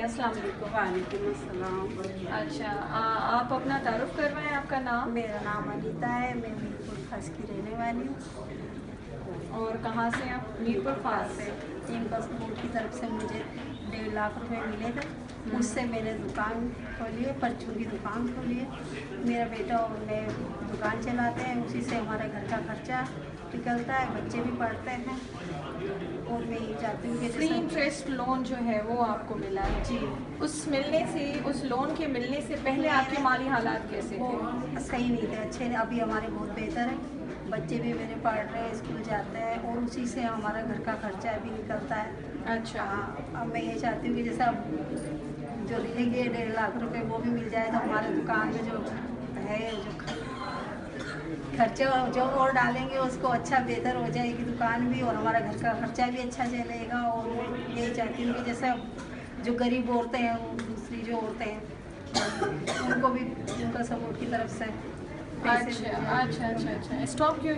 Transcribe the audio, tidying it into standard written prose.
अस्सलाम वालेकुम। वालेकुम अस्सलाम। अच्छा, आप अपना तारुफ करवाएं, आपका नाम मेरा नाम अनीता है, मैं मीरपुर खास की रहने वाली हूँ। और कहाँ से आप? मीरपुर खास से इनका स्कूल की तरफ से मुझे 1.5 लाख रुपए मिले थे। उससे मैंने दुकान खोली है, परचून की दुकान खोली है। मेरा बेटा और मैं दुकान चलाते हैं, उसी से हमारे घर का खर्चा निकलता है, बच्चे भी पढ़ते हैं। और मैं ये चाहती हूँ कि फ्री जैसे इंटरेस्ट लोन जो है वो आपको मिला है जी उस लोन के मिलने से पहले आपके माली हालात कैसे वो थे? सही नहीं थे, अच्छे नहीं। अभी हमारे बहुत बेहतर है, बच्चे भी मेरे पढ़ रहे हैं, स्कूल जाते हैं और उसी से हमारा घर का खर्चा भी निकलता है। अच्छा। हाँ, अब मैं ये चाहती हूँ कि जैसे अब जो रहेंगे 1.5 लाख रुपए वो भी मिल जाए तो हमारे दुकान में जो है जो खर्चा जो और डालेंगे उसको अच्छा बेहतर हो जाएगी दुकान भी, और हमारा घर का खर्चा भी अच्छा चलेगा। और मैं यही चाहती हूँ कि जैसे जो गरीब औरतें हैं, वो दूसरी जो औरतें हैं उनको भी उनका सपोर्ट की तरफ से पैसे मिल अच्छा जाए। अच्छा अच्छा अच्छा, स्टॉप क्यों